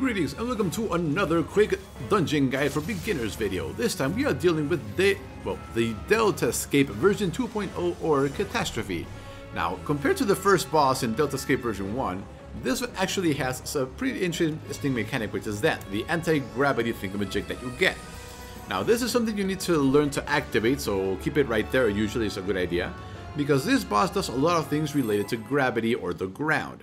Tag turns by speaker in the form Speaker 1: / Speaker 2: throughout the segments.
Speaker 1: Greetings and welcome to another quick dungeon guide for beginners video. This time we are dealing with the Deltascape version 2.0 or Catastrophe. Now, compared to the first boss in Deltascape version 1, this one actually has a pretty interesting mechanic, which is the anti-gravity thingamajig that you get. Now, this is something you need to learn to activate, so keep it right there. Usually it's a good idea, because this boss does a lot of things related to gravity or the ground.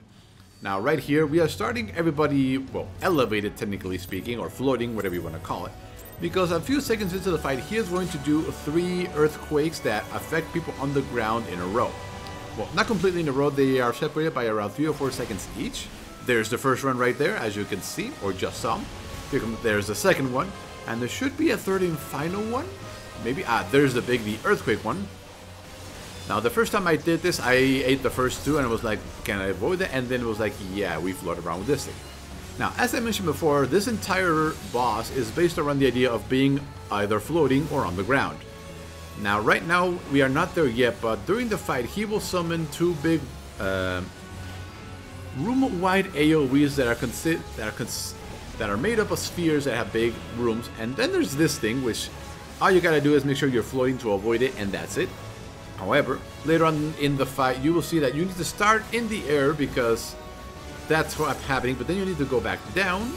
Speaker 1: Now right here, we are starting everybody, well, elevated technically speaking, or floating, whatever you want to call it. Because a few seconds into the fight, he is going to do 3 earthquakes that affect people on the ground in a row. Well, not completely in a row, they are separated by around 3 or 4 seconds each. There's the first one right there, as you can see, or just some. There's the second one, and there should be a third and final one. Maybe, there's the earthquake one. Now, the first time I did this, I ate the first 2 and I was like, can I avoid that? And then it was like, yeah, we float around with this thing. Now, as I mentioned before, this entire boss is based around the idea of being either floating or on the ground. Now, right now, we are not there yet, but during the fight, he will summon 2 big room-wide AoEs that are made up of spheres that have big rooms. And then there's this thing, which all you gotta do is make sure you're floating to avoid it, and that's it. However, later on in the fight, you will see that you need to start in the air because that's what's happening, but then you need to go back down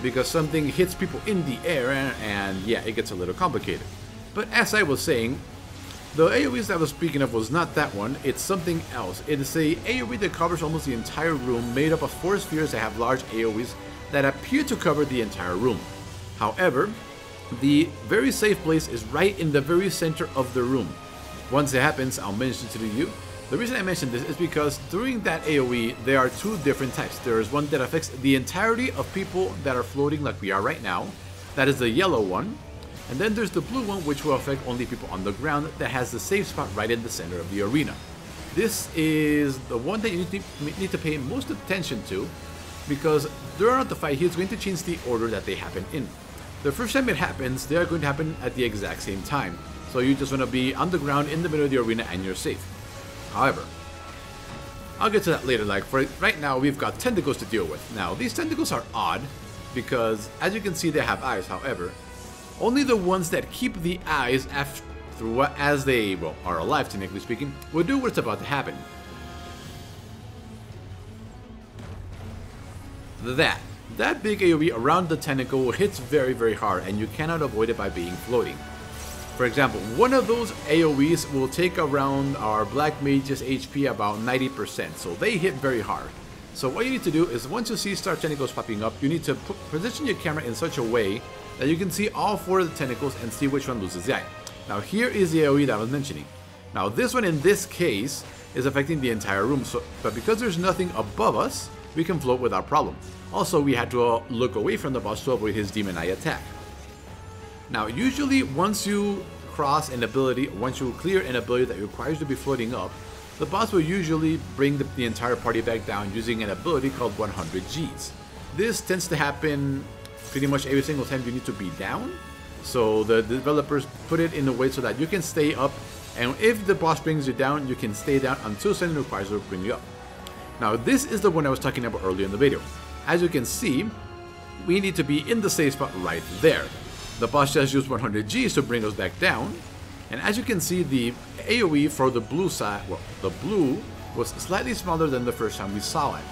Speaker 1: because something hits people in the air, and yeah, it gets a little complicated. But as I was saying, the AoEs that I was speaking of was not that one, it's something else. It is a AoE that covers almost the entire room, made up of 4 spheres that have large AoEs that appear to cover the entire room. However, the very safe place is right in the very center of the room. Once it happens, I'll mention it to you. The reason I mentioned this is because during that AoE, there are 2 different types. There is one that affects the entirety of people that are floating like we are right now. That is the yellow one. And then there's the blue one, which will affect only people on the ground, that has the safe spot right in the center of the arena. This is the one that you need to pay most attention to, because throughout the fight, he's going to change the order that they happen in. The first time it happens, they are going to happen at the exact same time. So you just want to be on the ground in the middle of the arena and you're safe. However, I'll get to that later. Like for right now, we've got tentacles to deal with. Now, these tentacles are odd because, as you can see, they have eyes. However, only the ones that keep the eyes as they, well, are alive, technically speaking, will do what's about to happen. That big AoE around the tentacle hits very, very hard, and you cannot avoid it by being floating. For example, one of those AoEs will take around our Black Mage's HP about 90%, so they hit very hard. So what you need to do is, once you see star tentacles popping up, you need to position your camera in such a way that you can see all 4 of the tentacles and see which one loses the eye. Now here is the AoE that I was mentioning. Now this one in this case is affecting the entire room, but because there's nothing above us, we can float without problem. Also, we had to look away from the boss to avoid his demon eye attack. Now, usually once you cross an ability, once you clear an ability that requires you to be floating up, the boss will usually bring the entire party back down using an ability called 100 Gs. This tends to happen pretty much every single time you need to be down, so the developers put it in a way so that you can stay up, and if the boss brings you down, you can stay down until something requires you to bring you up. Now, this is the one I was talking about earlier in the video. As you can see, we need to be in the safe spot right there. The boss just used 100 Gs to bring us back down, and as you can see, the AoE for the blue side, well, the blue was slightly smaller than the first time we saw it.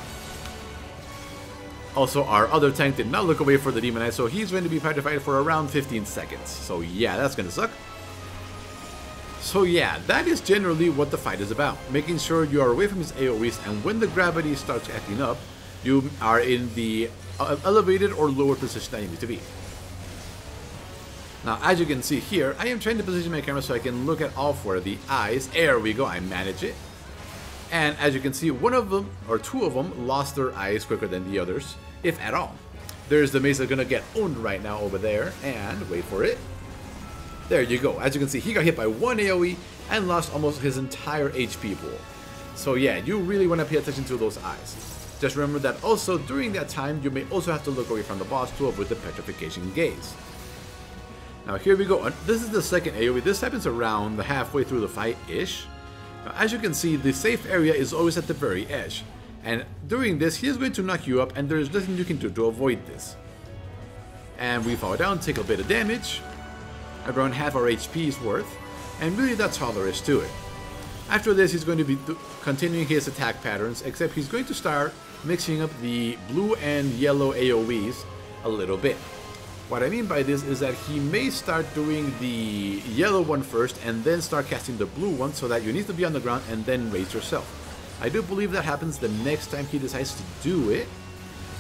Speaker 1: Also, our other tank did not look away for the demon eye, so he's going to be petrified for around 15 seconds. So yeah, that's going to suck. So yeah, that is generally what the fight is about. Making sure you are away from his AoEs, and when the gravity starts acting up, you are in the elevated or lower position that you need to be. Now, as you can see here, I am trying to position my camera so I can look at all 4 of the eyes. There we go, I manage it. And as you can see, one of them, or 2 of them, lost their eyes quicker than the others, if at all. There's the maze that's gonna get owned right now over there, and wait for it. There you go. As you can see, he got hit by 1 AoE and lost almost his entire HP pool. So yeah, you really want to pay attention to those eyes. Just remember that also during that time, you may also have to look away from the boss to avoid the petrification gaze. Now here we go. This is the second AoE. This happens around the halfway through the fight-ish. Now, as you can see, the safe area is always at the very edge. And during this, he is going to knock you up, and there's nothing you can do to avoid this. And we fall down, take a bit of damage, around half our HP's worth, and really that's all there is to it. After this, he's going to be continuing his attack patterns, except he's going to start mixing up the blue and yellow AoEs a little bit. What I mean by this is that he may start doing the yellow one first and then start casting the blue one, so that you need to be on the ground and then raise yourself. I do believe that happens the next time he decides to do it,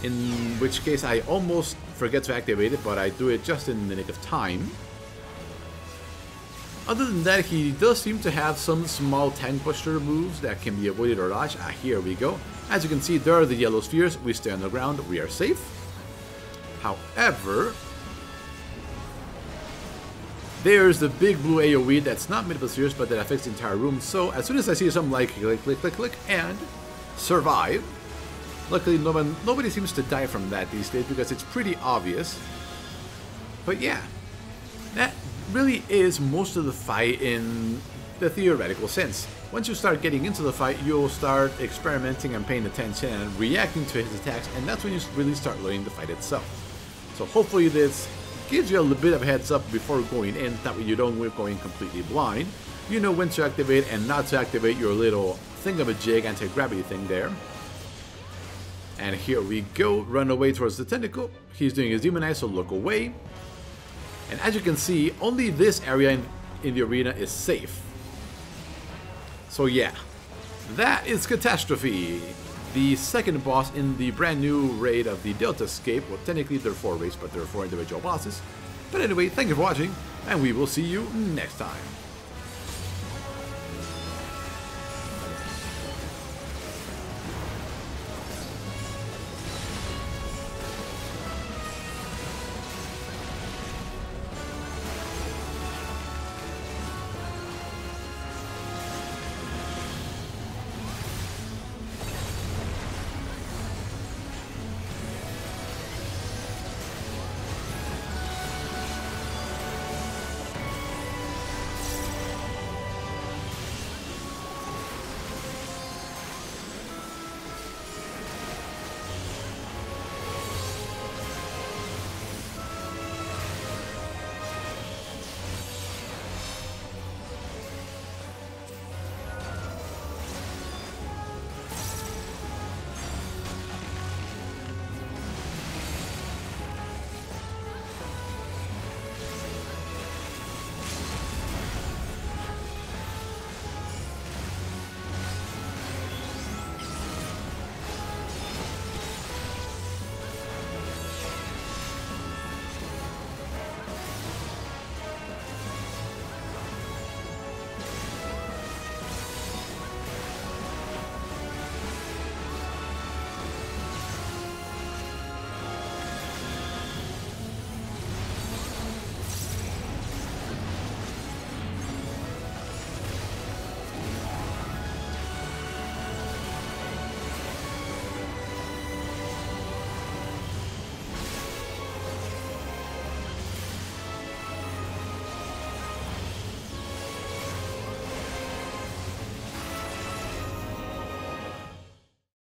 Speaker 1: in which case I almost forget to activate it, but I do it just in the nick of time. Other than that, he does seem to have some small tank buster moves that can be avoided or dodged. Here we go. As you can see, there are the yellow spheres. We stay on the ground. We are safe. However, there's the big blue AoE that's not made up of spheres, but that affects the entire room. So as soon as I see something like click, click, click, click, and survive. Luckily, nobody seems to die from that these days because it's pretty obvious. But yeah, that really is most of the fight in the theoretical sense. Once you start getting into the fight, you'll start experimenting and paying attention and reacting to his attacks, and that's when you really start learning the fight itself. So hopefully this gives you a little bit of a heads up before going in, that way you don't go in completely blind. You know when to activate and not to activate your little thingamajig anti-gravity thing there. And here we go, run away towards the tentacle. He's doing his demonize, so look away. And as you can see, only this area in the arena is safe. So yeah, that is Catastrophe, the second boss in the brand new raid of the Deltascape. Well, technically there are 4 raids, but there are 4 individual bosses. But anyway, thank you for watching, and we will see you next time.